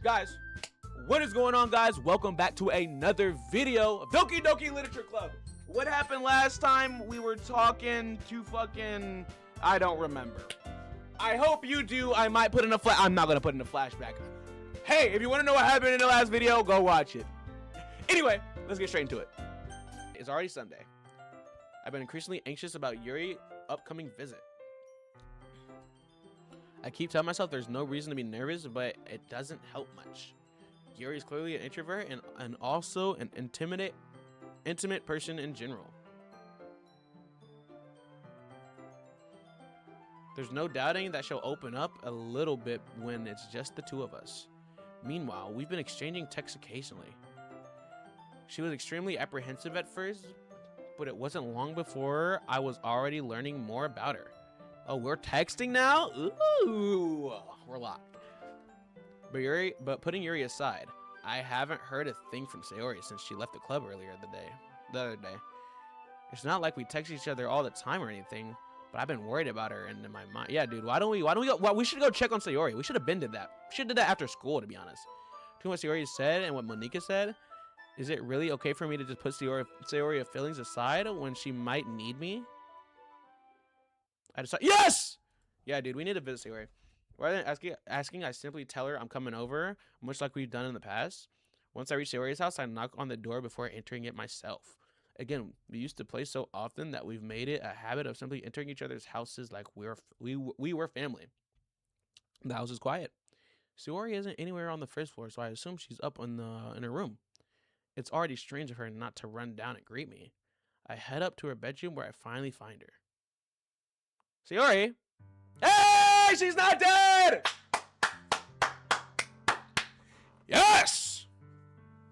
Guys, what is going on, guys? Welcome back to another video of Doki Literature Club. What happened last time? We were talking to fucking... I don't remember. I hope you do. I might put in a I'm not gonna put in a flashback. Hey, if you want to know what happened in the last video, go watch it. Anyway, let's get straight into it. It's already Sunday. I've been increasingly anxious about Yuri's upcoming visit. I keep telling myself there's no reason to be nervous, but it doesn't help much. Yuri is clearly an introvert and also an intimate person in general. There's no doubting that she'll open up a little bit when it's just the two of us. Meanwhile, we've been exchanging texts occasionally. She was extremely apprehensive at first, but it wasn't long before I was already learning more about her. Oh, we're texting now? Ooh, we're locked. But putting Yuri aside, I haven't heard a thing from Sayori since she left the club earlier the other day. It's not like we text each other all the time or anything, but I've been worried about her and in my mind. Yeah, dude, why don't we go? Well, we should go check on Sayori. We should have did that. We should have did that after school, to be honest. Between what Sayori said and what Monika said, is it really okay for me to just put Sayori's feelings aside when she might need me? I decided, yes! Yeah, dude, we need to visit Sayori. Rather than asking, I simply tell her I'm coming over, much like we've done in the past. Once I reach Sayori's house, I knock on the door before entering it myself. Again, we used to play so often that we've made it a habit of simply entering each other's houses like we were family. The house is quiet. Sayori isn't anywhere on the first floor, so I assume she's up in her room. It's already strange of her not to run down and greet me. I head up to her bedroom where I finally find her. Sayori! Hey! She's not dead! Yes!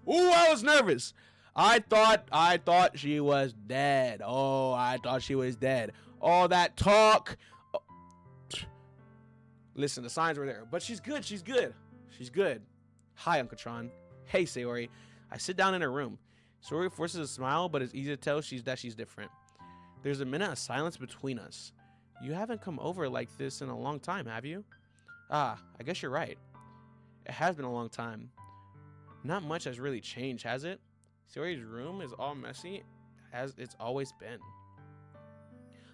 Ooh, I was nervous. I thought she was dead. Oh, I thought she was dead. All that talk. Oh. Listen, the signs were there. But she's good. She's good. She's good. Hi, Uncatron. Hey, Sayori. I sit down in her room. Sayori forces a smile, but it's easy to tell that she's different. There's a minute of silence between us. You haven't come over like this in a long time, have you? Ah, I guess you're right. It has been a long time. Not much has really changed, has it? Sayori's room is all messy, as it's always been.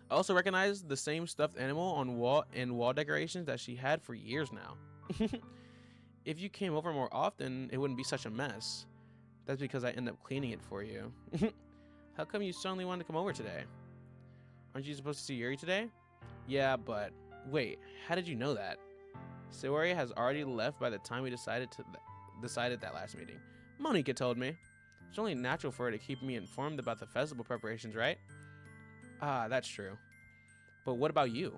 I also recognize the same stuffed animal on wall decorations that she had for years now. If you came over more often, it wouldn't be such a mess. That's because I end up cleaning it for you. How come you suddenly wanted to come over today? Aren't you supposed to see Yuri today? Yeah, but wait, how did you know that? Sayori has already left by the time we decided that last meeting. Monika told me. It's only natural for her to keep me informed about the festival preparations, right? Ah, that's true. But what about you?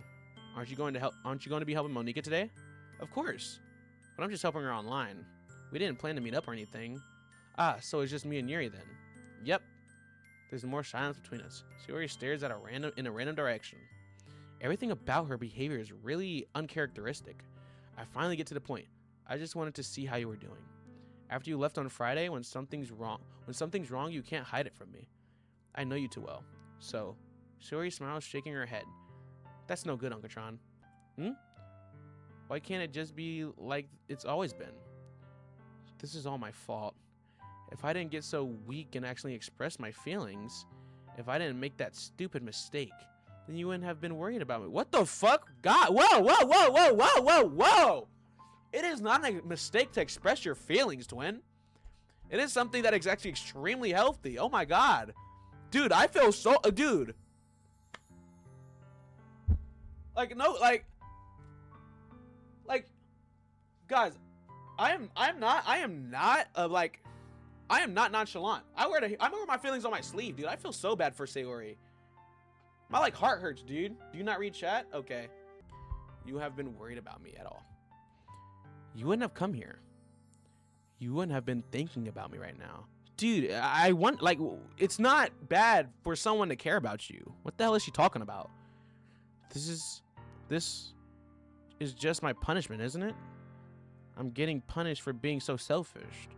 Aren't you going to be helping Monika today? Of course. But I'm just helping her online. We didn't plan to meet up or anything. Ah, so it's just me and Yuri then. Yep. There's more silence between us. Sayori stares in a random direction. Everything about her behavior is really uncharacteristic. I finally get to the point. I just wanted to see how you were doing. After you left on Friday, when something's wrong, you can't hide it from me. I know you too well. So, Sayori smiles, shaking her head. That's no good, Uncatron. Why can't it just be like it's always been? This is all my fault. If I didn't get so weak and actually express my feelings, if I didn't make that stupid mistake, then you wouldn't have been worried about me. What the fuck? God, whoa. It is not a mistake to express your feelings, twin. It is something that is actually extremely healthy. Oh my God. Dude, I feel so, dude. Like, no, like, guys, I am not nonchalant. I wear my feelings on my sleeve, dude. I feel so bad for Sayori. My heart hurts, dude. Do you not read chat? Okay. You have been worried about me at all. You wouldn't have come here. You wouldn't have been thinking about me right now. Dude, it's not bad for someone to care about you. What the hell is she talking about? This is just my punishment, isn't it? I'm getting punished for being so selfish.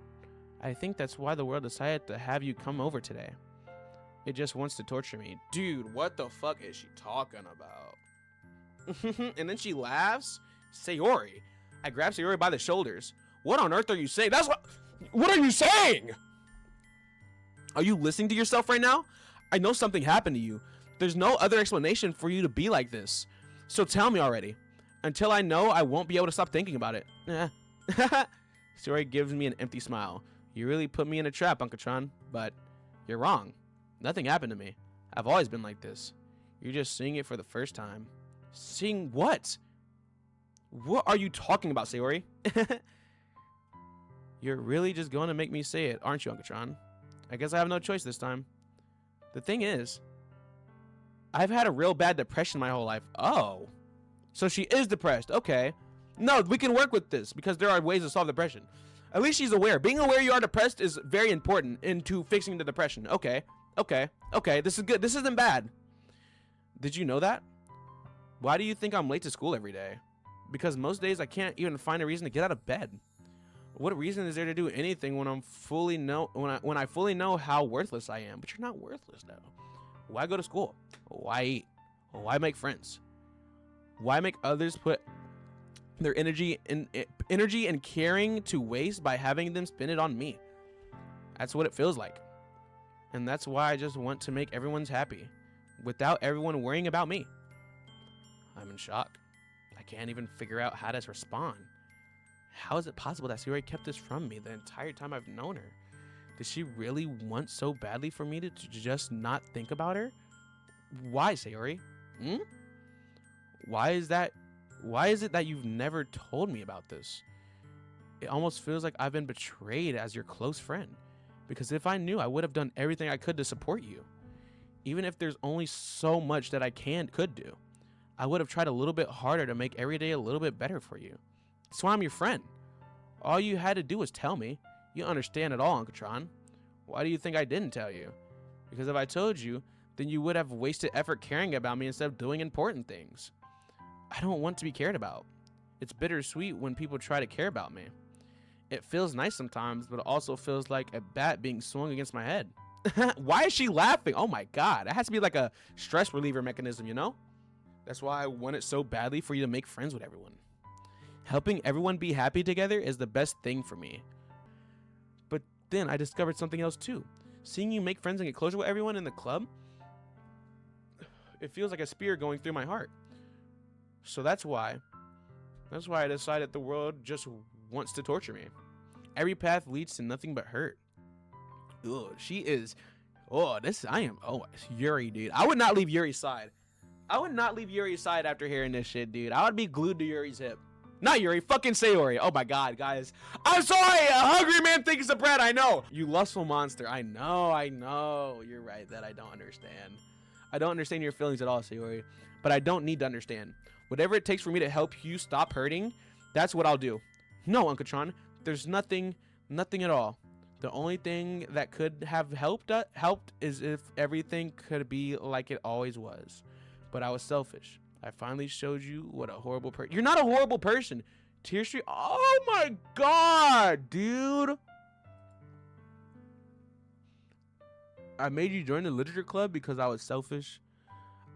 I think that's why the world decided to have you come over today. It just wants to torture me. Dude, what the fuck is she talking about? And then she laughs. Sayori. I grab Sayori by the shoulders. What on earth are you saying? What are you saying? Are you listening to yourself right now? I know something happened to you. There's no other explanation for you to be like this. So tell me already. Until I know, I won't be able to stop thinking about it. Sayori gives me an empty smile. You really put me in a trap, Uncatron. But you're wrong. Nothing happened to me. I've always been like this. You're just seeing it for the first time. Seeing what? What are you talking about, Sayori? You're really just going to make me say it, aren't you, Uncatron? I guess I have no choice this time. The thing is, I've had a real bad depression my whole life. Oh. So she is depressed. Okay. No, we can work with this because there are ways to solve depression. At least she's aware. Being aware you are depressed is very important into fixing the depression. Okay. Okay. Okay. This is good. This isn't bad. Did you know that? Why do you think I'm late to school every day? Because most days I can't even find a reason to get out of bed. What reason is there to do anything when I fully know how worthless I am? But you're not worthless though. Why go to school? Why eat? Why make friends? Why make others put their energy and caring to waste by having them spend it on me? That's what it feels like. And that's why I just want to make everyone's happy without everyone worrying about me. I'm in shock. I can't even figure out how to respond. How is it possible that Sayori kept this from me the entire time I've known her? Did she really want so badly for me to just not think about her? Why, Sayori? Why is it that you've never told me about this? It almost feels like I've been betrayed as your close friend. Because if I knew, I would have done everything I could to support you. Even if there's only so much that I could do. I would have tried a little bit harder to make every day a little bit better for you. That's why I'm your friend. All you had to do was tell me. You understand it all, Uncatron. Why do you think I didn't tell you? Because if I told you, then you would have wasted effort caring about me instead of doing important things. I don't want to be cared about. It's bittersweet when people try to care about me. It feels nice sometimes, but it also feels like a bat being swung against my head. Why is she laughing? Oh my god, that has to be like a stress reliever mechanism, you know? That's why I want it so badly for you to make friends with everyone. Helping everyone be happy together is the best thing for me. But then I discovered something else too. Seeing you make friends and get closer with everyone in the club, it feels like a spear going through my heart. So that's why I decided the world just wants to torture me. Every path leads to nothing but hurt. Ugh, she is. Oh, Yuri, dude. I would not leave Yuri's side. I would not leave Yuri's side after hearing this shit, dude. I would be glued to Yuri's hip. Not Yuri, fucking Sayori. Oh my god, guys. I'm sorry, a hungry man thinks of bread, I know. You lustful monster. I know. You're right that I don't understand. I don't understand your feelings at all, Sayori. But I don't need to understand. Whatever it takes for me to help you stop hurting, that's what I'll do. No, Uncatron, there's nothing at all. The only thing that could have helped is if everything could be like it always was. But I was selfish. I finally showed you what a horrible person. You're not a horrible person. Tear Street. Oh my god, dude. I made you join the literature club because I was selfish.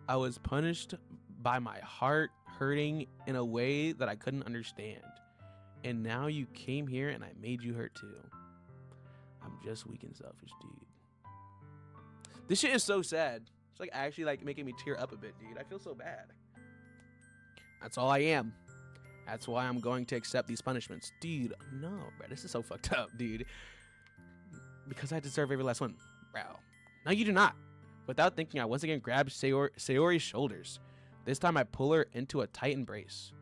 I was punished by my heart hurting in a way that I couldn't understand. And now you came here and I made you hurt too. I'm just weak and selfish, dude. This shit is so sad. It's like actually like making me tear up a bit, dude. I feel so bad. That's all I am. That's why I'm going to accept these punishments. Dude, no, bro. This is so fucked up, dude. Because I deserve every last one. Bro. No, you do not. Without thinking, I once again grab Sayori's shoulders. This time I pull her into a tight embrace.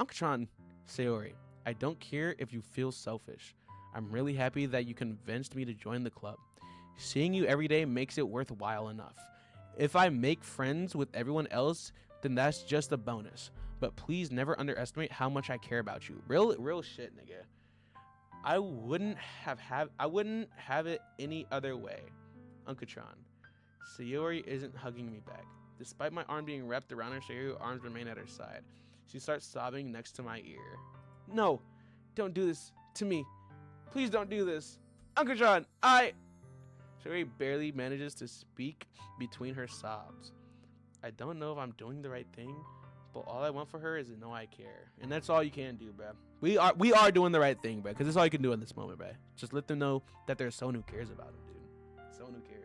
Uncatron, Sayori, I don't care if you feel selfish. I'm really happy that you convinced me to join the club. Seeing you every day makes it worthwhile enough. If I make friends with everyone else, then that's just a bonus. But please never underestimate how much I care about you. Real shit, nigga. I wouldn't have it any other way. Uncatron. Sayori isn't hugging me back. Despite my arm being wrapped around her, Sayori's arms remain at her side. She starts sobbing next to my ear. No, don't do this to me. Please don't do this. Uncatron, Sayori barely manages to speak between her sobs. I don't know if I'm doing the right thing, But all I want for her is to know I care. And that's all you can do, bro. We are doing the right thing, bro. Because that's all you can do in this moment, bro. Just let them know that there's someone who cares about them, dude. Someone who cares.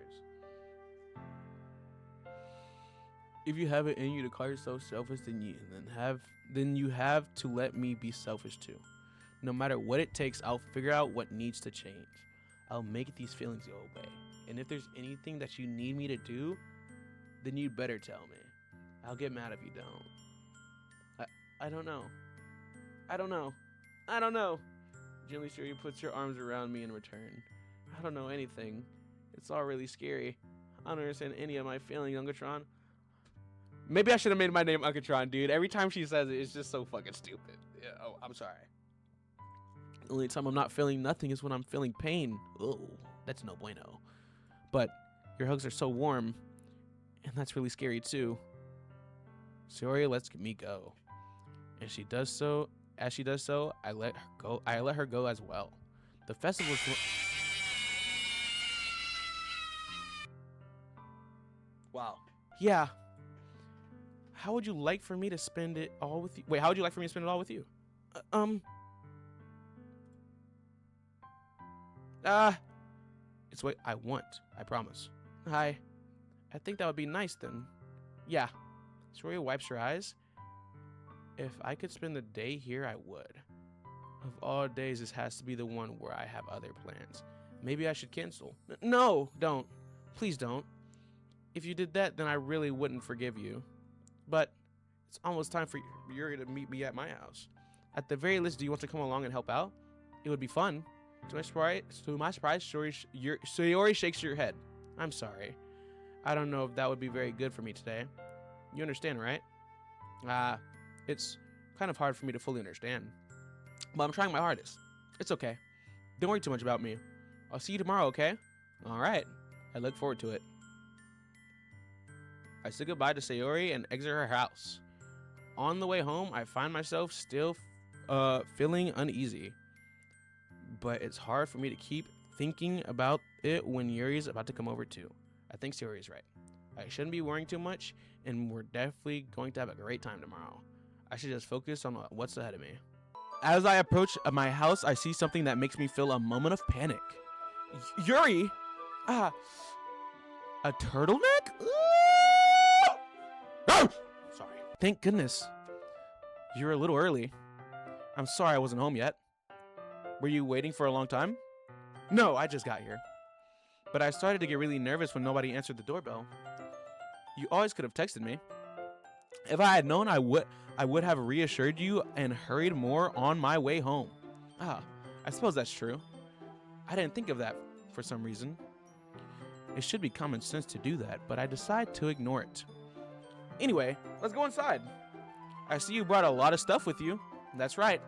If you have it in you to call yourself selfish, then you have to let me be selfish too. No matter what it takes, I'll figure out what needs to change. I'll make these feelings go away. And if there's anything that you need me to do, then you better tell me. I'll get mad if you don't. I don't know. I don't know. I don't know. Gently, Shuri puts her arms around me in return. I don't know anything. It's all really scary. I don't understand any of my feelings, Uncatron. Maybe I should have made my name Uncatron, dude. Every time she says it, it's just so fucking stupid. Yeah, oh, I'm sorry. The only time I'm not feeling nothing is when I'm feeling pain. Oh, that's no bueno. But your hugs are so warm, and that's really scary too. Sayori lets me go. And she does so. As she does so, I let her go. I let her go as well. The festival is. Wow. Yeah. How would you like for me to spend it all with you? Wait, how would you like for me to spend it all with you? It's what I want. I promise. I think that would be nice then. Yeah. Soria wipes her eyes. If I could spend the day here, I would. Of all days, this has to be the one where I have other plans. Maybe I should cancel. No, don't. Please don't. If you did that, then I really wouldn't forgive you. But it's almost time for Yuri to meet me at my house. At the very least, do you want to come along and help out? It would be fun. To my surprise, Sayori shakes her head. I'm sorry. I don't know if that would be very good for me today. You understand, right? It's kind of hard for me to fully understand. But I'm trying my hardest. It's okay. Don't worry too much about me. I'll see you tomorrow, okay? All right. I look forward to it. I say goodbye to Sayori and exit her house. On the way home, I find myself still feeling uneasy. But it's hard for me to keep thinking about it when Yuri's about to come over too. I think Sayori's right. I shouldn't be worrying too much, and we're definitely going to have a great time tomorrow. I should just focus on what's ahead of me. As I approach my house, I see something that makes me feel a moment of panic. Yuri! A turtleneck? Oh! Sorry. Thank goodness. You're a little early. I'm sorry I wasn't home yet. Were you waiting for a long time? No, I just got here. But I started to get really nervous when nobody answered the doorbell. You always could have texted me. If I had known, I would have reassured you and hurried more on my way home. I suppose that's true. I didn't think of that for some reason. It should be common sense to do that, but I decide to ignore it. Anyway, let's go inside. I see you brought a lot of stuff with you. That's right.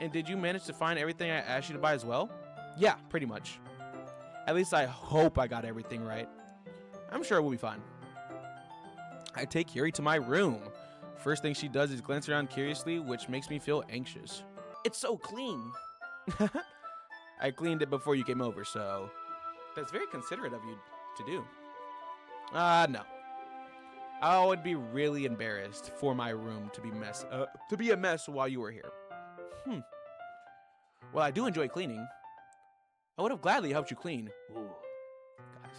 And did you manage to find everything I asked you to buy as well? Yeah, pretty much. At least I hope I got everything right. I'm sure we'll be fine. I take Yuri to my room. First thing she does is glance around curiously, which makes me feel anxious. It's so clean. I cleaned it before you came over, so that's very considerate of you to do. No. I would be really embarrassed for my room to be a mess while you were here. Well, I do enjoy cleaning. I would have gladly helped you clean. Ooh. Guys,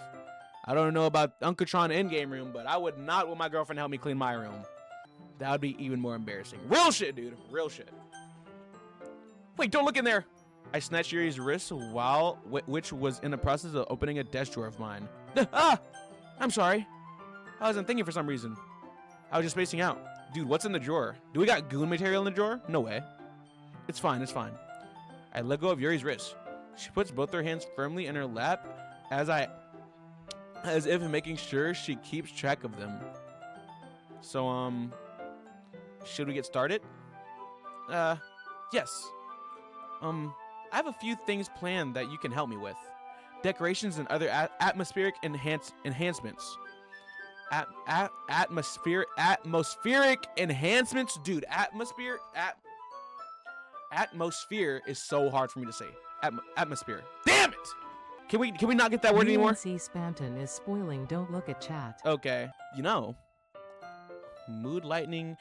I don't know about Uncatron in-game room, but I would not want my girlfriend to help me clean my room. That would be even more embarrassing. Real shit, dude. Real shit. Wait, don't look in there. I snatched Yuri's wrist which was in the process of opening a desk drawer of mine. I'm sorry. I wasn't thinking for some reason. I was just spacing out. Dude, what's in the drawer? Do we got goon material in the drawer? No way. It's fine, it's fine. I let go of Yuri's wrist. She puts both her hands firmly in her lap as if making sure she keeps track of them. So, should we get started? Yes. I have a few things planned that you can help me with. Decorations and other atmospheric enhancements. Atmospheric enhancements? Dude, atmosphere is so hard for me to say. Atmosphere. Damn it! Can we not get that word anymore? UNC Spanton is spoiling. Don't look at chat. Okay. You know, mood lightening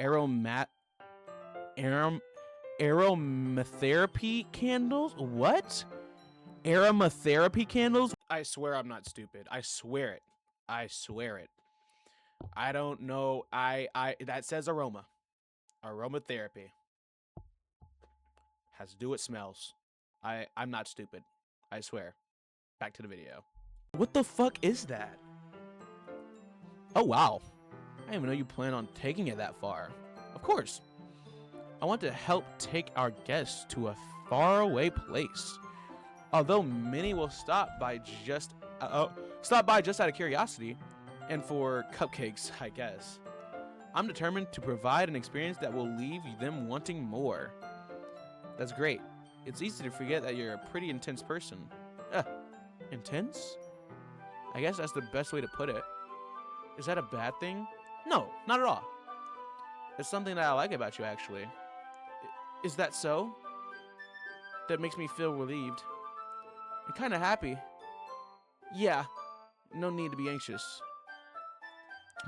aromat aromatherapy candles. What? Aromatherapy candles? I swear I'm not stupid. I swear it. I swear it. I don't know. That says aroma. Aromatherapy has to do with smells. I'm not stupid. I swear. Back to the video. What the fuck is that? Oh wow. I didn't even know you plan on taking it that far. Of course. I want to help take our guests to a faraway place. Although many will stop by just out of curiosity and for cupcakes, I guess. I'm determined to provide an experience that will leave them wanting more. That's great. It's easy to forget that you're a pretty intense person. Intense? I guess that's the best way to put it. Is that a bad thing? No, not at all. It's something that I like about you, actually. Is that so? That makes me feel relieved. And kind of happy. Yeah, no need to be anxious.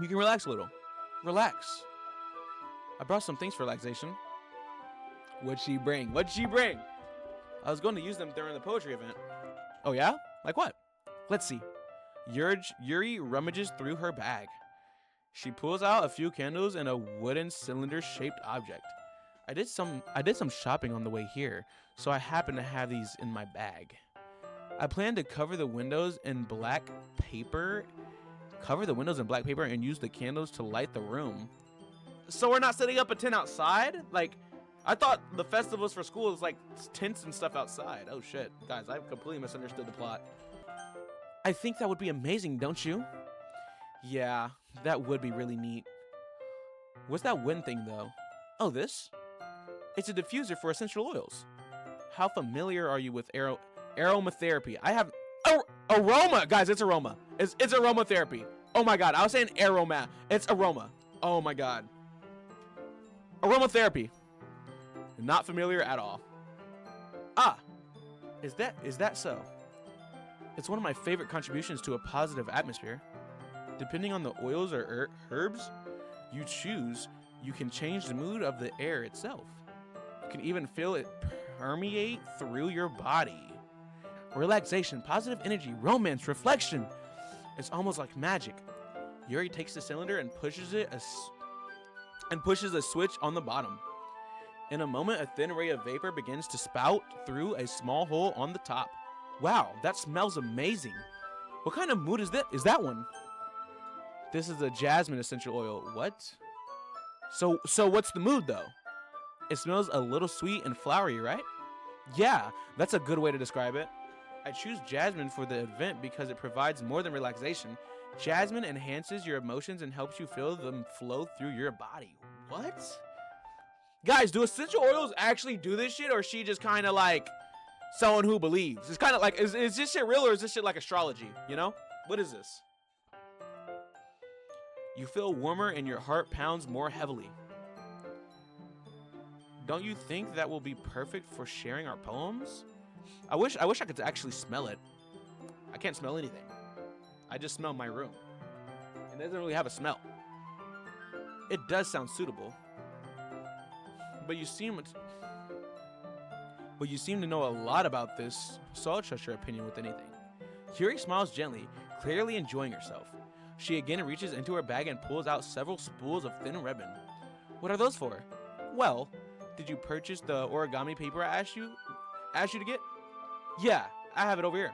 You can relax a little. Relax. I brought some things for relaxation. What'd she bring? What'd she bring? I was going to use them during the poetry event. Oh yeah? Like what? Let's see. Yuri rummages through her bag. She pulls out a few candles and a wooden cylinder-shaped object. I did some shopping on the way here, so I happen to have these in my bag. I plan to cover the windows in black paper and use the candles to light the room. So we're not setting up a tent outside? Like, I thought the festivals for school is like tents and stuff outside. Oh shit, guys, I've completely misunderstood the plot. I think that would be amazing, don't you? Yeah, that would be really neat. What's that wooden thing though? Oh, this? It's a diffuser for essential oils. How familiar are you with aromatherapy? I have aroma, guys. It's aroma. It's aromatherapy. Oh my god, I was saying aroma. It's aroma. Oh my god. Aromatherapy. Not familiar at all. Ah, is that so? It's one of my favorite contributions to a positive atmosphere. Depending on the oils or herbs you choose, you can change the mood of the air itself. You can even feel it permeate through your body. Relaxation, positive energy, romance, reflection. It's almost like magic. Yuri takes the cylinder and pushes a switch on the bottom. In a moment, a thin ray of vapor begins to spout through a small hole on the top. Wow, that smells amazing. What kind of mood is that? Is that one? This is a jasmine essential oil. What? So what's the mood though? It smells a little sweet and flowery, right? Yeah, that's a good way to describe it. I choose jasmine for the event because it provides more than relaxation. Jasmine enhances your emotions and helps you feel them flow through your body. What? Guys, do essential oils actually do this shit, or is she just kind of like someone who believes? It's kind of like, is this shit real, or is this shit like astrology, you know? What is this? You feel warmer and your heart pounds more heavily. Don't you think that will be perfect for sharing our poems? I wish I could actually smell it. I can't smell anything. I just smell my room. It doesn't really have a smell. It does sound suitable. But you seem to know a lot about this, so I'll trust your opinion with anything. Yuri smiles gently, clearly enjoying herself. She again reaches into her bag and pulls out several spools of thin ribbon. What are those for? Well, did you purchase the origami paper I asked you to get? Yeah, I have it over here.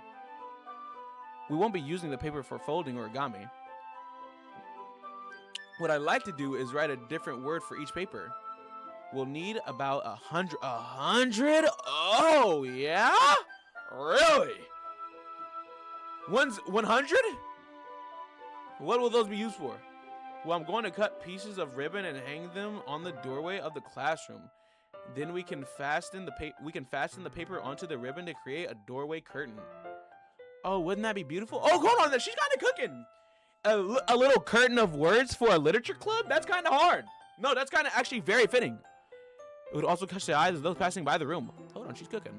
We won't be using the paper for folding origami. What I'd like to do is write a different word for each paper. We'll need about 100. 100? Oh, yeah? Really? 100? What will those be used for? Well, I'm going to cut pieces of ribbon and hang them on the doorway of the classroom. Then we can fasten the paper onto the ribbon to create a doorway curtain. Oh, wouldn't that be beautiful? Oh, hold on, she's kind of cooking. A little curtain of words for a literature club? That's kind of hard. No, that's kind of actually very fitting. It would also catch the eyes of those passing by the room. Hold on, she's cooking.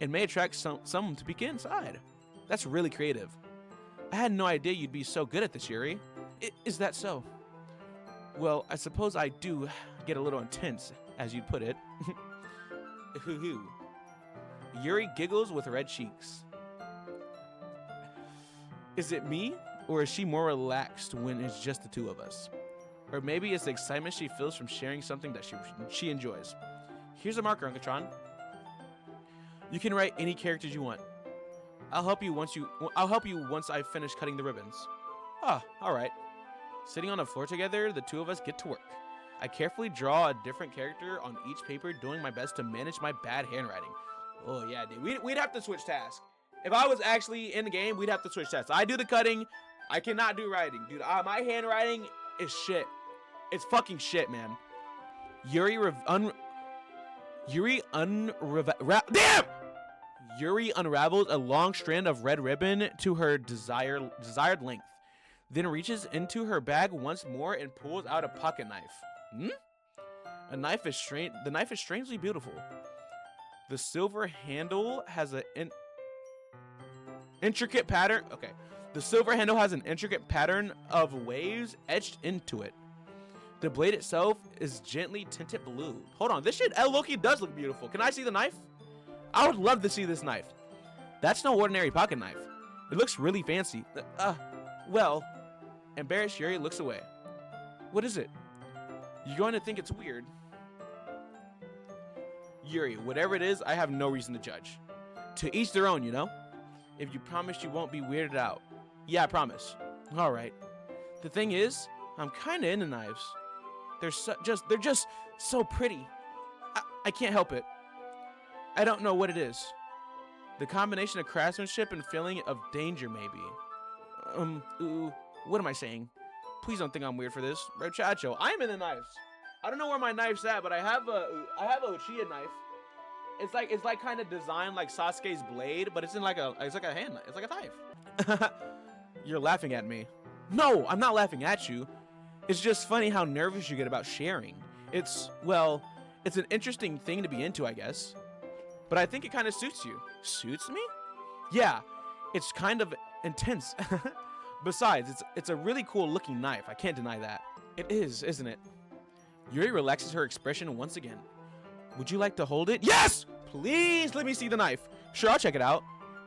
It may attract someone to peek inside. That's really creative. I had no idea you'd be so good at this, Yuri. Is that so? Well, I suppose I do get a little intense, as you'd put it. Hoo-hoo. Yuri giggles with red cheeks. Is it me, or is she more relaxed when it's just the two of us? Or maybe it's the excitement she feels from sharing something that she enjoys. Here's a marker, Uncatron. You can write any characters you want. I'll help you once I finish cutting the ribbons. Ah, all right. Sitting on the floor together, the two of us get to work. I carefully draw a different character on each paper, doing my best to manage my bad handwriting. Oh yeah, dude. We'd have to switch tasks. If I was actually in the game, we'd have to switch tasks. I do the cutting. I cannot do writing, dude. My handwriting is shit. It's fucking shit, man. Yuri unravels a long strand of red ribbon to her desired length, then reaches into her bag once more and pulls out a pocket knife. The knife is strangely beautiful. The silver handle has an intricate pattern. Okay. The silver handle has an intricate pattern of waves etched into it. The blade itself is gently tinted blue. Hold on, this shit Loki does look beautiful. Can I see the knife? I would love to see this knife. That's no ordinary pocket knife. It looks really fancy. Well, embarrassed Yuri looks away. What is it? You're going to think it's weird. Yuri, whatever it is, I have no reason to judge. To each their own, you know? If you promise you won't be weirded out. Yeah, I promise. All right. The thing is, I'm kind of into knives. They're just so pretty. I can't help it. I don't know what it is. The combination of craftsmanship and feeling of danger, maybe. What am I saying? Please don't think I'm weird for this. Muchacho, I'm into knives. I don't know where my knife's at, but I have a Uchiha knife. It's like kind of designed like Sasuke's blade, but it's like a hand knife. It's like a knife. You're laughing at me. No, I'm not laughing at you. It's just funny how nervous you get about sharing. It's an interesting thing to be into, I guess. But I think it kind of suits you. Suits me? Yeah, it's kind of intense. Besides, it's a really cool looking knife. I can't deny that. It is, isn't it? Yuri relaxes her expression once again. Would you like to hold it? Yes! Please let me see the knife. Sure, I'll check it out.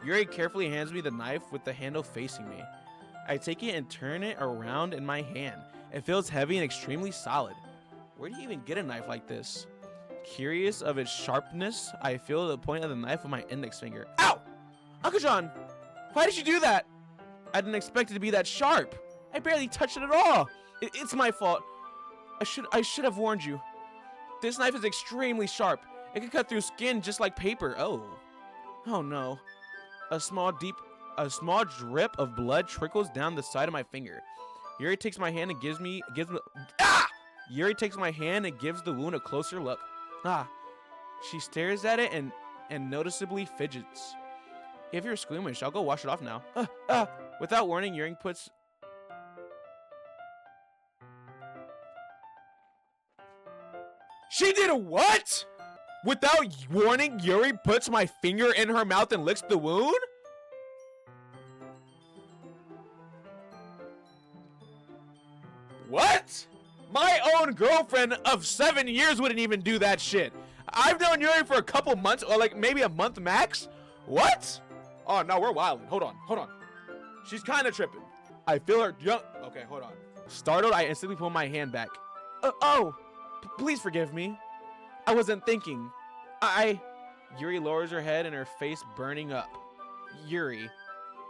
Yuri carefully hands me the knife with the handle facing me. I take it and turn it around in my hand. It feels heavy and extremely solid. Where do you even get a knife like this? Curious of its sharpness, I feel the point of the knife with my index finger. Ow! Uncatron! Why did you do that? I didn't expect it to be that sharp. I barely touched it at all. It's my fault. I should have warned you. This knife is extremely sharp. It can cut through skin just like paper. Oh no. A small drip of blood trickles down the side of my finger. Yuri takes my hand and gives Yuri takes my hand and gives the wound a closer look. She stares at it and noticeably fidgets. If you're squeamish, I'll go wash it off now. Without warning, Yuri puts... She did a what? Without warning, Yuri puts my finger in her mouth and licks the wound? What? My own girlfriend of 7 years wouldn't even do that shit. I've known Yuri for a couple months, or like maybe a month max. What? Oh no, we're wilding. Hold on. She's kind of tripping. I feel her jump. Okay, hold on. Startled, I instantly pull my hand back. Please forgive me. I wasn't thinking. Yuri lowers her head and her face burning up. Yuri,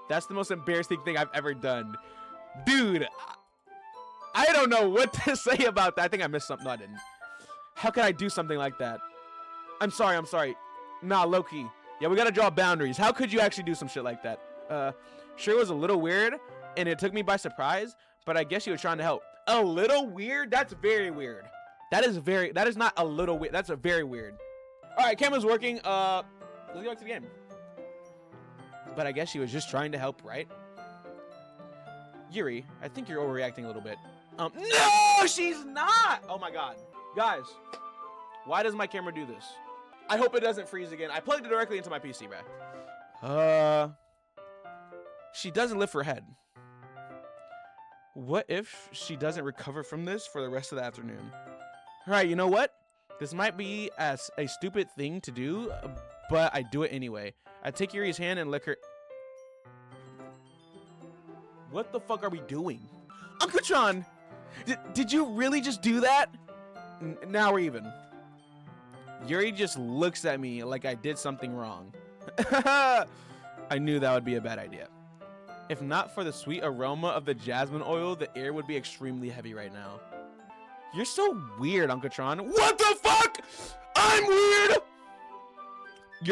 that's the most embarrassing thing I've ever done. Dude, I don't know what to say about that. I think I missed something. No, I didn't. How could I do something like that? I'm sorry. Nah, Loki. Yeah, we gotta draw boundaries. How could you actually do some shit like that? Sure, it was a little weird, and it took me by surprise, but I guess you were trying to help. A little weird? That's very weird. That is not a little weird. That's a very weird. All right, camera's working. Let's go back to the game. But I guess she was just trying to help, right? Yuri, I think you're overreacting a little bit. No, she's not. Oh my God. Guys, why does my camera do this? I hope it doesn't freeze again. I plugged it directly into my PC, bruh. She doesn't lift her head. What if she doesn't recover from this for the rest of the afternoon? Alright, you know what? This might be as a stupid thing to do, but I do it anyway. I take Yuri's hand and lick her. What the fuck are we doing? Uncatron! Did you really just do that? Now we're even. Yuri just looks at me like I did something wrong. I knew that would be a bad idea. If not for the sweet aroma of the jasmine oil, the air would be extremely heavy right now. You're so weird, Uncatron. What the fuck? I'm weird!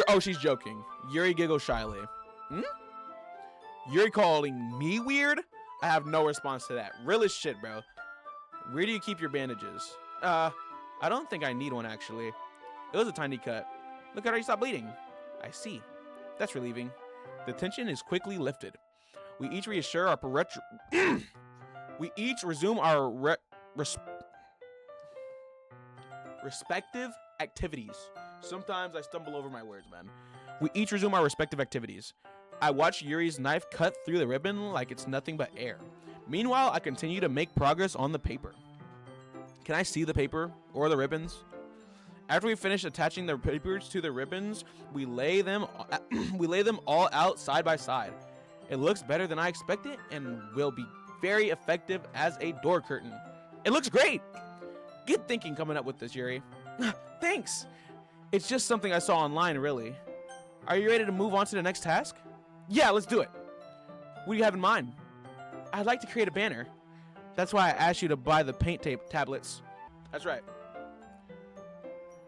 Oh, she's joking. Yuri giggles shyly. Yuri calling me weird? I have no response to that. Real as shit, bro. Where do you keep your bandages? I don't think I need one, actually. It was a tiny cut. Look at her, you stopped bleeding. I see. That's relieving. The tension is quickly lifted. We each reassure our we each resume our respective activities. Sometimes I stumble over my words, man. We each resume our respective activities. I watch Yuri's knife cut through the ribbon like it's nothing but air. Meanwhile, I continue to make progress on the paper. Can I see the paper or the ribbons? After we finish attaching the papers to the ribbons, we lay them all out side by side. It looks better than I expected and will be very effective as a door curtain. It looks great. Good thinking coming up with this, Yuri. Thanks. It's just something I saw online, really. Are you ready to move on to the next task? Yeah, let's do it. What do you have in mind? I'd like to create a banner. That's why I asked you to buy the paint tablets. That's right.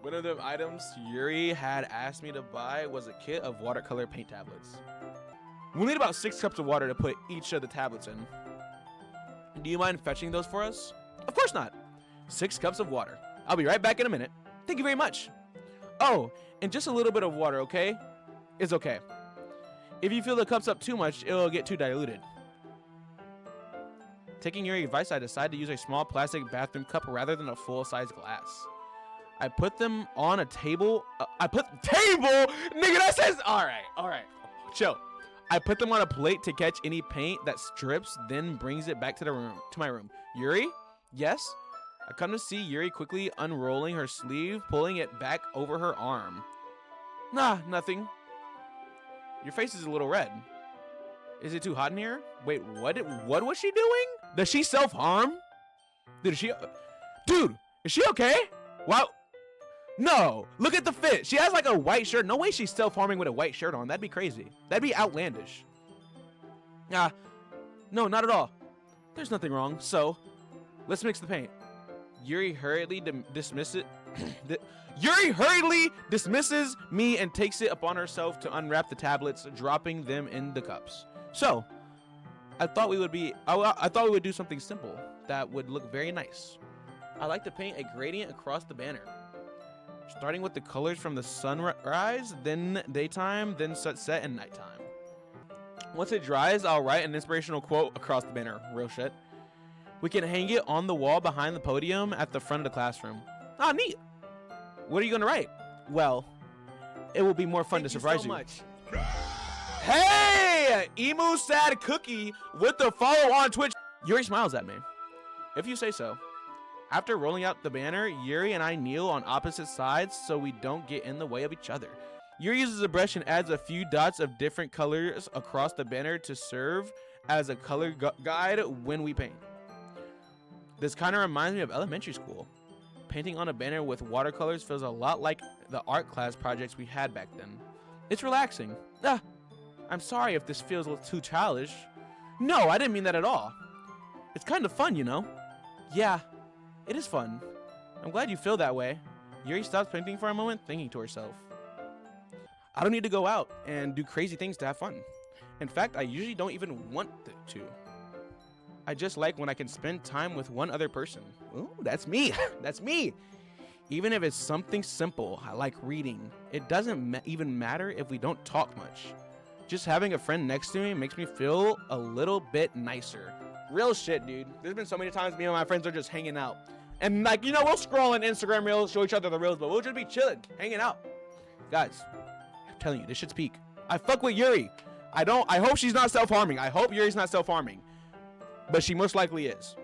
One of the items Yuri had asked me to buy was a kit of watercolor paint tablets. We'll need about 6 cups of water to put each of the tablets in. Do you mind fetching those for us? Of course not. 6 cups of water. I'll be right back in a minute. Thank you very much. Oh, and just a little bit of water, okay? It's okay. If you fill the cups up too much, it'll get too diluted. Taking your advice, I decided to use a small plastic bathroom cup rather than a full-size glass. I put them on a table. Table? Nigga, that says, all right. Chill. I put them on a plate to catch any paint that strips, then brings it back to my room. Yuri? Yes? I come to see Yuri quickly unrolling her sleeve, pulling it back over her arm. Nah, nothing. Your face is a little red. Is it too hot in here? Wait, what was she doing? Does she self-harm? Dude, is she okay? Wow. No, look at the fit. She has like a white shirt. No way she's self-harming with a white shirt on. That'd be crazy. That'd be outlandish. No, not at all. There's nothing wrong. So, let's mix the paint. Yuri hurriedly dismisses me and takes it upon herself to unwrap the tablets, dropping them in the cups. So, I thought we would do something simple that would look very nice. I like to paint a gradient across the banner, starting with the colors from the sunrise, then daytime, then sunset and nighttime. Once it dries, I'll write an inspirational quote across the banner. Real shit. We can hang it on the wall behind the podium at the front of the classroom. Ah, neat. What are you gonna write? Well, it will be more fun to surprise you. Hey, Emu Sad Cookie with the follow on Twitch. Yuri smiles at me. If you say so. After rolling out the banner, Yuri and I kneel on opposite sides so we don't get in the way of each other. Yuri uses a brush and adds a few dots of different colors across the banner to serve as a color guide when we paint. This kind of reminds me of elementary school. Painting on a banner with watercolors feels a lot like the art class projects we had back then. It's relaxing. I'm sorry if this feels a little too childish. No, I didn't mean that at all. It's kind of fun, you know? Yeah, it is fun. I'm glad you feel that way. Yuri stops painting for a moment, thinking to herself. I don't need to go out and do crazy things to have fun. In fact, I usually don't even want to. I just like when I can spend time with one other person. Ooh, that's me. That's me. Even if it's something simple, I like reading. It doesn't even matter if we don't talk much. Just having a friend next to me makes me feel a little bit nicer. Real shit, dude. There's been so many times me and my friends are just hanging out. And like, you know, we'll scroll on Instagram reels, show each other the reels, but we'll just be chilling, hanging out. Guys, I'm telling you, this shit's peak. I fuck with Yuri. I hope she's not self-harming. I hope Yuri's not self-harming. but she most likely is.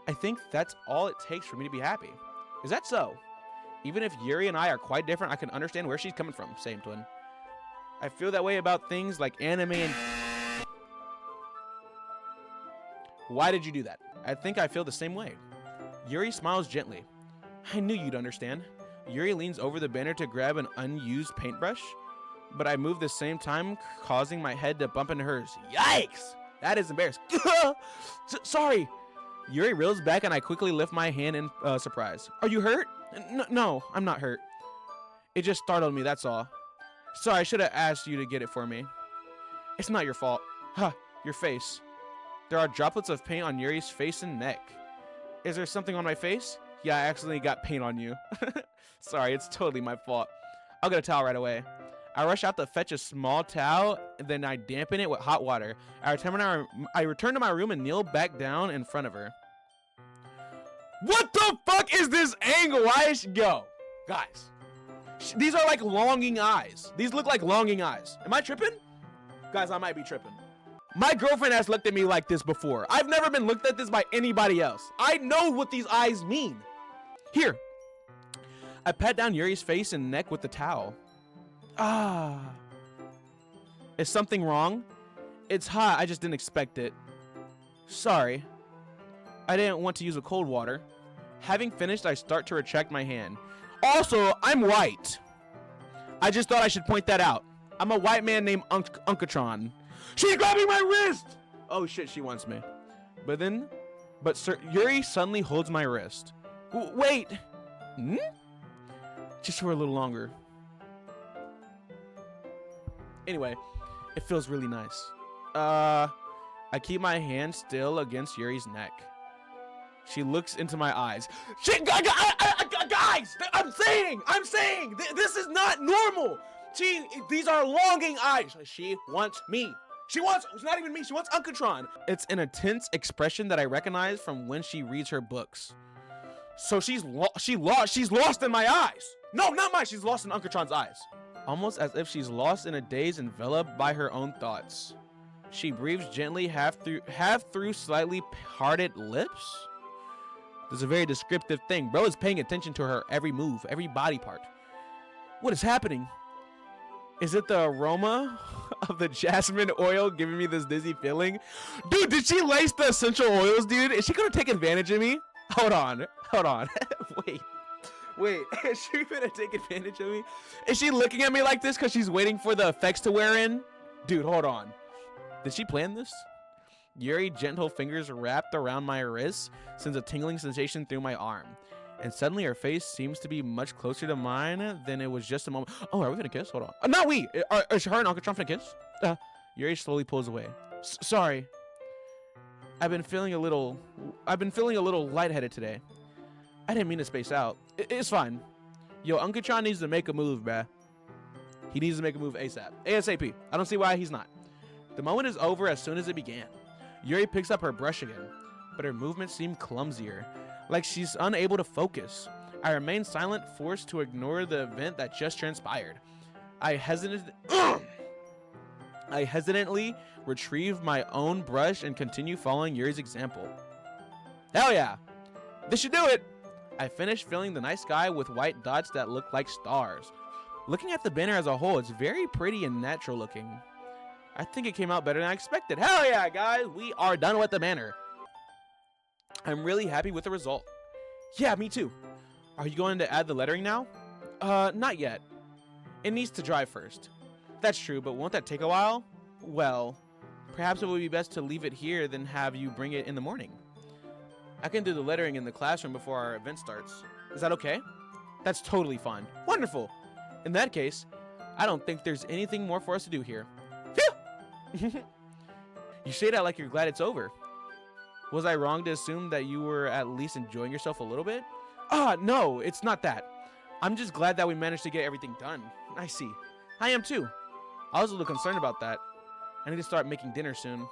I think that's all it takes for me to be happy. Is that so? Even if Yuri and I are quite different, I can understand where she's coming from. Same, twin. I feel that way about things like anime and... Why did you do that? I think I feel the same way. Yuri smiles gently. I knew you'd understand. Yuri leans over the banner to grab an unused paintbrush, but I move the same time, causing my head to bump into hers. Yikes! That is embarrassing. Sorry. Yuri reels back and I quickly lift my hand in surprise. Are you hurt? No, I'm not hurt. It just startled me, that's all. Sorry, I should have asked you to get it for me. It's not your fault. Huh, your face. There are droplets of paint on Yuri's face and neck. Is there something on my face? Yeah, I accidentally got paint on you. Sorry, it's totally my fault. I'll get a towel right away. I rush out to fetch a small towel, and then I dampen it with hot water. I return to my room and kneel back down in front of her. What the fuck is this angle? Why is she... Yo, guys. These are like longing eyes. These look like longing eyes. Am I tripping? Guys, I might be tripping. My girlfriend has looked at me like this before. I've never been looked at this by anybody else. I know what these eyes mean. Here. I pat down Yuri's face and neck with the towel. Ah. Is something wrong? It's hot. I just didn't expect it. Sorry. I didn't want to use a cold water. Having finished, I start to retract my hand. Also, I'm white. I just thought I should point that out. I'm a white man named Uncatron. She's grabbing my wrist! Oh shit, she wants me. But Sir Yuri suddenly holds my wrist. Wait. Hmm? Just for a little longer. Anyway, it feels really nice. I keep my hand still against Yuri's neck. She looks into my eyes. Guys, I'm saying, this is not normal. These are longing eyes. She wants me. It's not even me. She wants Uncatron. It's an intense expression that I recognize from when she reads her books. So she's lost in my eyes. No, not mine. She's lost in Uncatron's eyes. Almost as if she's lost in a daze enveloped by her own thoughts. She breathes gently, half through slightly parted lips. This is a very descriptive thing. Bro is paying attention to her every move, every body part. What is happening? Is it the aroma of the jasmine oil giving me this dizzy feeling? Dude, did she lace the essential oils, dude? Is she gonna take advantage of me? Hold on. Wait, is she gonna take advantage of me? Is she looking at me like this because she's waiting for the effects to wear in? Dude, hold on. Did she plan this? Yuri gentle fingers wrapped around my wrist sends a tingling sensation through my arm. And suddenly her face seems to be much closer to mine than it was just a moment. Oh, are we gonna kiss? Hold on. Not we. Is her and Uncatron gonna kiss? Yuri slowly pulls away. Sorry. I've been feeling a little lightheaded today. I didn't mean to space out. It's fine. Yo, Uncatron needs to make a move, bruh. He needs to make a move ASAP. ASAP. I don't see why he's not. The moment is over as soon as it began. Yuri picks up her brush again, but her movements seem clumsier, like she's unable to focus. I remain silent, forced to ignore the event that just transpired. I hesitantly retrieve my own brush and continue following Yuri's example. Hell yeah! This should do it! I finish filling the night sky with white dots that look like stars. Looking at the banner as a whole, it's very pretty and natural looking. I think it came out better than I expected. Hell yeah, guys! We are done with the banner. I'm really happy with the result. Yeah, me too. Are you going to add the lettering now? Not yet. It needs to dry first. That's true, but won't that take a while? Well, perhaps it would be best to leave it here than have you bring it in the morning. I can do the lettering in the classroom before our event starts. Is that okay? That's totally fine. Wonderful! In that case, I don't think there's anything more for us to do here. Phew! You say that like you're glad it's over. Was I wrong to assume that you were at least enjoying yourself a little bit? No, it's not that. I'm just glad that we managed to get everything done. I see. I am too. I was a little concerned about that. I need to start making dinner soon.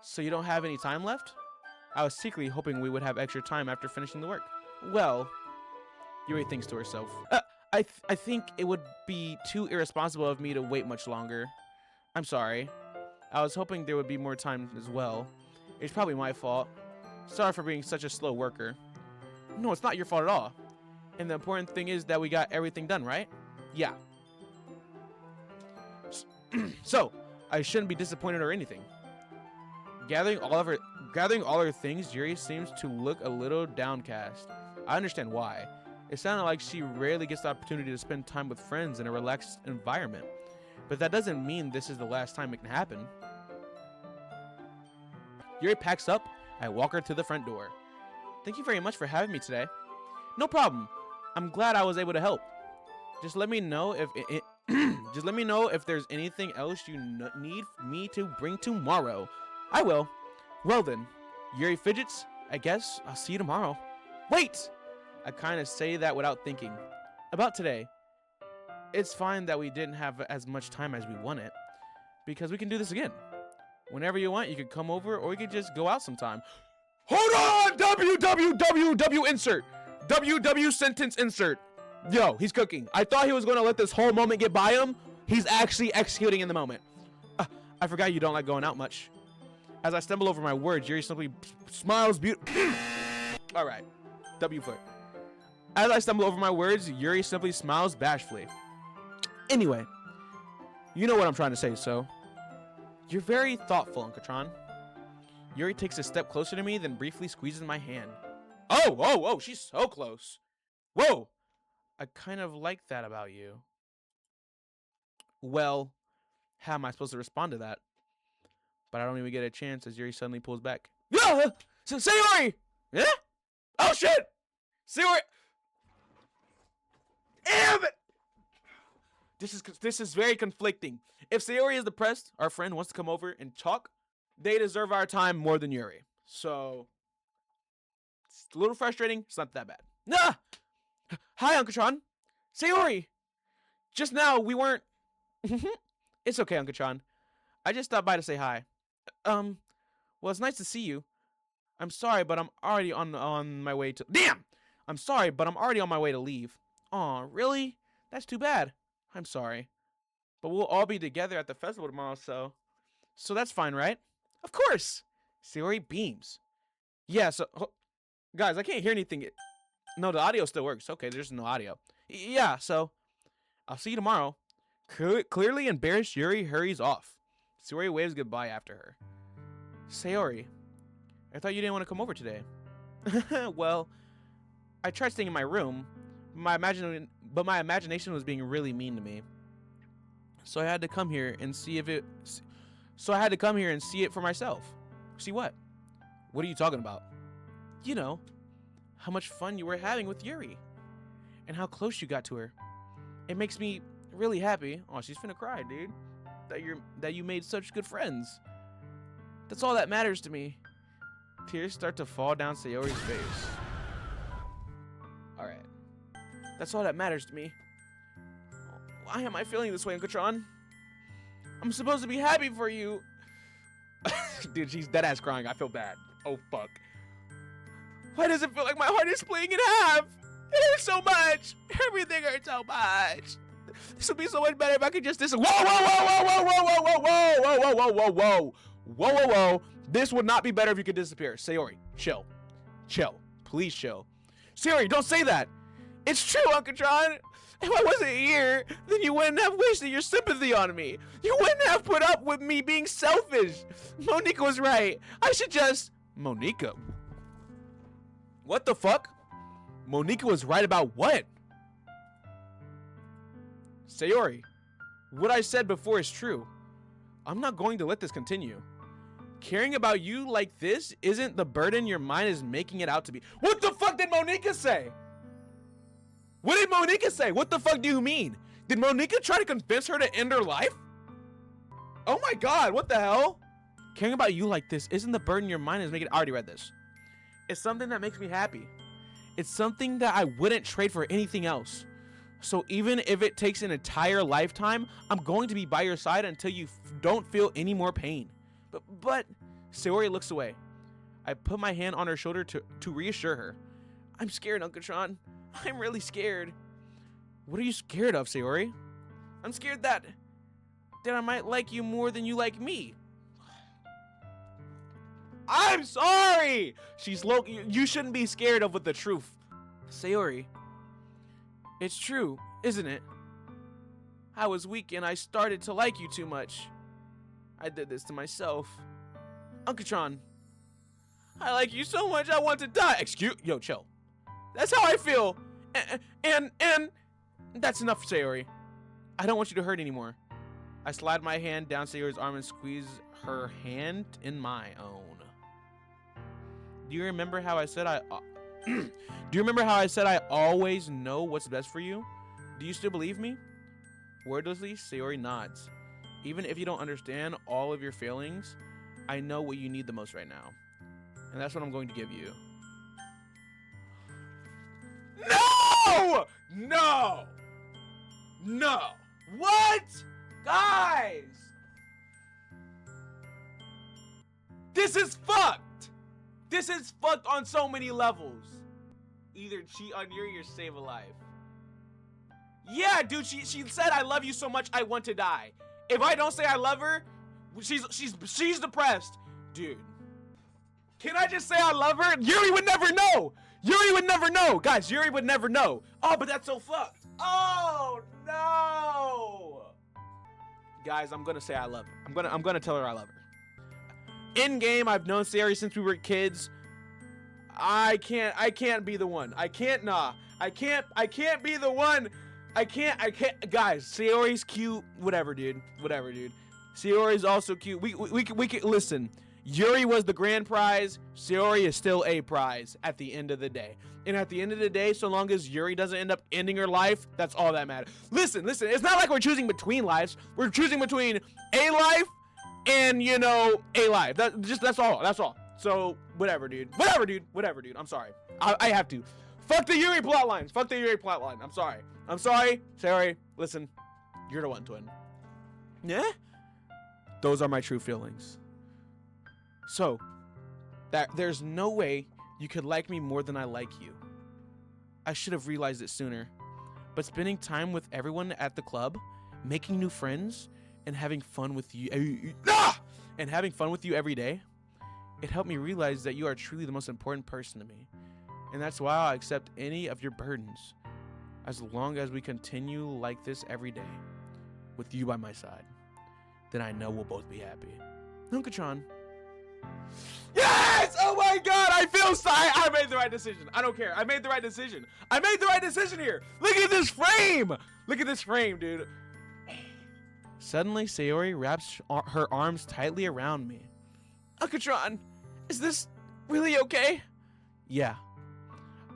So you don't have any time left? I was secretly hoping we would have extra time after finishing the work. Well, Yuri thinks to herself. I think it would be too irresponsible of me to wait much longer. I'm sorry. I was hoping there would be more time as well. It's probably my fault. Sorry for being such a slow worker. No, it's not your fault at all. And the important thing is that we got everything done, right? Yeah. So, I shouldn't be disappointed or anything. Gathering all her things, Yuri seems to look a little downcast. I understand why. It sounded like she rarely gets the opportunity to spend time with friends in a relaxed environment. But that doesn't mean this is the last time it can happen. Yuri packs up. I walk her to the front door. Thank you very much for having me today. No problem. I'm glad I was able to help. Just let me know if just let me know if there's anything else you need me to bring tomorrow. I will. Well then, Yuri fidgets. I guess I'll see you tomorrow. Wait! I kind of say that without thinking. About today. It's fine that we didn't have as much time as we wanted, because we can do this again. Whenever you want, you could come over, or we could just go out sometime. Hold on! WWWW insert! WW sentence insert. Yo, he's cooking. I thought he was going to let this whole moment get by him. He's actually executing in the moment. I forgot you don't like going out much. As I stumble over my words, Yuri simply smiles All right. W foot. As I stumble over my words, Yuri simply smiles bashfully. Anyway, you know what I'm trying to say, so. You're very thoughtful, Uncatron. Yuri takes a step closer to me, then briefly squeezes my hand. Oh, she's so close. Whoa. I kind of like that about you. Well, how am I supposed to respond to that? But I don't even get a chance as Yuri suddenly pulls back. Yeah! Sayori! Yeah? Oh, shit! Sayori! Damn it! This is very conflicting. If Sayori is depressed, our friend wants to come over and talk, they deserve our time more than Yuri. So, it's a little frustrating. It's not that bad. Nah! Hi, Uncatron. Sayori! Just now, we weren't... It's okay, Uncatron. I just stopped by to say hi. Well, it's nice to see you. I'm sorry, but I'm already on my way to... Damn! I'm sorry, but I'm already on my way to leave. Aw, really? That's too bad. I'm sorry. But we'll all be together at the festival tomorrow, so... So that's fine, right? Of course! Sayori beams. Yeah, so... Guys, I can't hear anything. No, the audio still works. Okay, there's no audio. Yeah, so... I'll see you tomorrow. Clearly embarrassed, Yuri hurries off. Sayori waves goodbye after her. Sayori, I thought you didn't want to come over today. Well, I tried staying in my room, but my imagination was being really mean to me. So I had to come here and see it for myself. See what? What are you talking about? You know, how much fun you were having with Yuri, and how close you got to her. It makes me really happy. Oh, she's finna cry, dude. That you made such good friends. That's all that matters to me. Tears start to fall down Sayori's face. Alright. That's all that matters to me. Why am I feeling this way, Uncatron? I'm supposed to be happy for you. Dude, she's deadass crying. I feel bad. Oh, fuck. Why does it feel like my heart is splitting in half? It hurts so much. Everything hurts so much. This would be so much better if I could just listen. Whoa. This would not be better if you could disappear. Sayori, chill. Chill. Please chill. Sayori, don't say that. It's true, Uncatron. If I wasn't here, then you wouldn't have wasted your sympathy on me. You wouldn't have put up with me being selfish. Monika was right. I should just... Monika? What the fuck? Monika was right about what? Sayori, what I said before is true. I'm not going to let this continue. Caring about you like this isn't the burden your mind is making it out to be. What the fuck did Monika say? What did Monika say? What the fuck do you mean? Did Monika try to convince her to end her life? Oh my god, what the hell? Caring about you like this isn't the burden your mind is making. I already read this. It's something that makes me happy. It's something that I wouldn't trade for anything else. So even if it takes an entire lifetime, I'm going to be by your side until you don't feel any more pain. But Sayori looks away. I put my hand on her shoulder to reassure her. I'm scared, Uncatron. I'm really scared. What are you scared of, Sayori? I'm scared that I might like you more than you like me. I'm sorry. She's low. You shouldn't be scared of with the truth. Sayori, it's true, isn't it? I was weak and I started to like you too much. I did this to myself. Uncatron, I like you so much I want to die. Yo, chill. That's how I feel. And that's enough, Sayori. I don't want you to hurt anymore. I slide my hand down Sayori's arm and squeeze her hand in my own. Do you remember how I said Do you remember how I said I always know what's best for you? Do you still believe me? Wordlessly, Sayori nods. Even if you don't understand all of your feelings, I know what you need the most right now. And that's what I'm going to give you. No! No! No! What? Guys! This is fucked! This is fucked on so many levels. Either cheat on Yuri or save a life. Yeah, dude, she said I love you so much I want to die. If I don't say I love her, she's depressed. Dude. Can I just say I love her? Yuri would never know. Yuri would never know. Guys, Yuri would never know. Oh, but that's so fucked. Oh, no. Guys, I'm going to say I love her. I'm going to tell her I love her. In game, I've known Sayori since we were kids. I can't be the one. I can't be the one. I can't, guys, Sayori's cute. Whatever, dude. Sayori's also cute. We can listen. Yuri was the grand prize. Sayori is still a prize at the end of the day. And at the end of the day, so long as Yuri doesn't end up ending her life, that's all that matters. Listen. It's not like we're choosing between lives. We're choosing between a life and, a life. That's all. So, whatever, dude. I'm sorry. I have to. Fuck the Yuri plotline. I'm sorry. Sayori, listen. You're the one, twin. Yeah? Those are my true feelings. So, there's no way you could like me more than I like you. I should have realized it sooner. But spending time with everyone at the club, making new friends, and having fun with you every day, it helped me realize that you are truly the most important person to me. And that's why I'll accept any of your burdens, as long as we continue like this every day, with you by my side. Then I know we'll both be happy. Uncatron. Yes! Oh my god, I feel sorry. I made the right decision. I don't care. I made the right decision here. Look at this frame, dude. Suddenly, Sayori wraps her arms tightly around me. Uncatron, is this really okay? Yeah.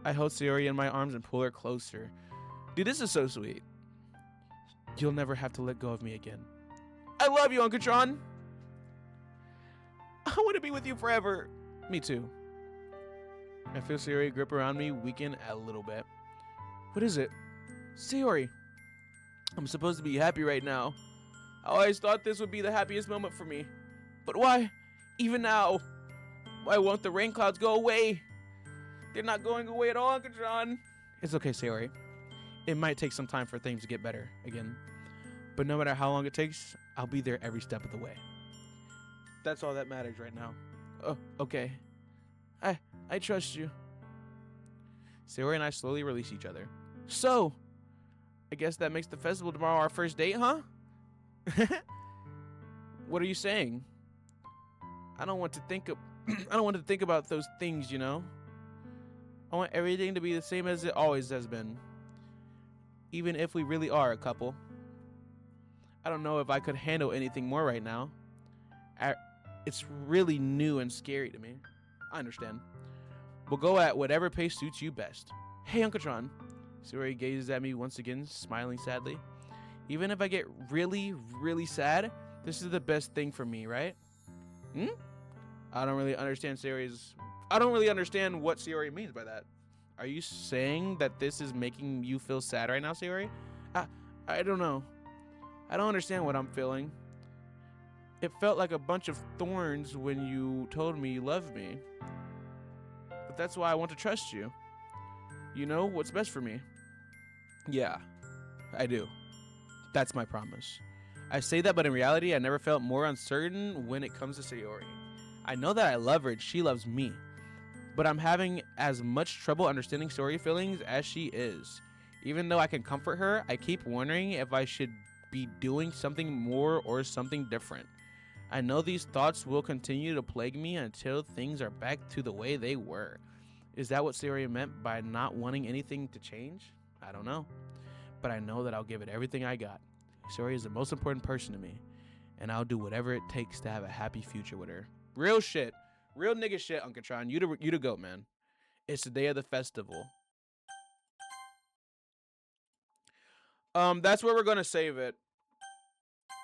I hold Sayori in my arms and pull her closer. Dude, this is so sweet. You'll never have to let go of me again. I love you, Uncatron. I want to be with you forever. Me too. I feel Sayori grip around me, weaken a little bit. What is it? Sayori, I'm supposed to be happy right now. I always thought this would be the happiest moment for me. But why? Even now. Why won't the rain clouds go away? They're not going away at all, Uncatron. It's okay, Sayori. It might take some time for things to get better again. But no matter how long it takes, I'll be there every step of the way. That's all that matters right now. Oh, okay. I trust you. Sayori and I slowly release each other. So, I guess that makes the festival tomorrow our first date, huh? What are you saying? I don't want to think about those things, I want everything to be the same as it always has been. Even if we really are a couple. I don't know if I could handle anything more right now. It's really new and scary to me. I understand. We'll go at whatever pace suits you best. Hey, Uncatron. Sayori gazes at me once again, smiling sadly. Even if I get really, really sad, this is the best thing for me, right? I don't really understand what Sayori means by that. Are you saying that this is making you feel sad right now, Sayori? I don't know. I don't understand what I'm feeling. It felt like a bunch of thorns when you told me you loved me. But that's why I want to trust you. You know what's best for me. Yeah, I do. That's my promise. I say that, but in reality, I never felt more uncertain when it comes to Sayori. I know that I love her and she loves me, but I'm having as much trouble understanding Saori's feelings as she is. Even though I can comfort her, I keep wondering if I should be doing something more or something different. I know these thoughts will continue to plague me until things are back to the way they were. Is that what Saori meant by not wanting anything to change? I don't know. But I know that I'll give it everything I got. Saori is the most important person to me, and I'll do whatever it takes to have a happy future with her. Real shit. Real nigga shit, Uncatron. You the goat, man. It's the day of the festival. That's where we're gonna save it.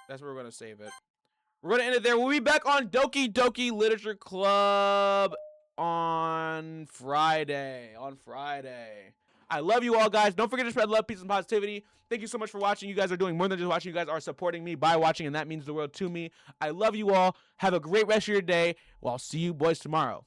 That's where we're gonna save it. We're gonna end it there. We'll be back on Doki Doki Literature Club on Friday. I love you all, guys. Don't forget to spread love, peace, and positivity. Thank you so much for watching. You guys are doing more than just watching. You guys are supporting me by watching, and that means the world to me. I love you all. Have a great rest of your day. Well, I'll see you boys tomorrow.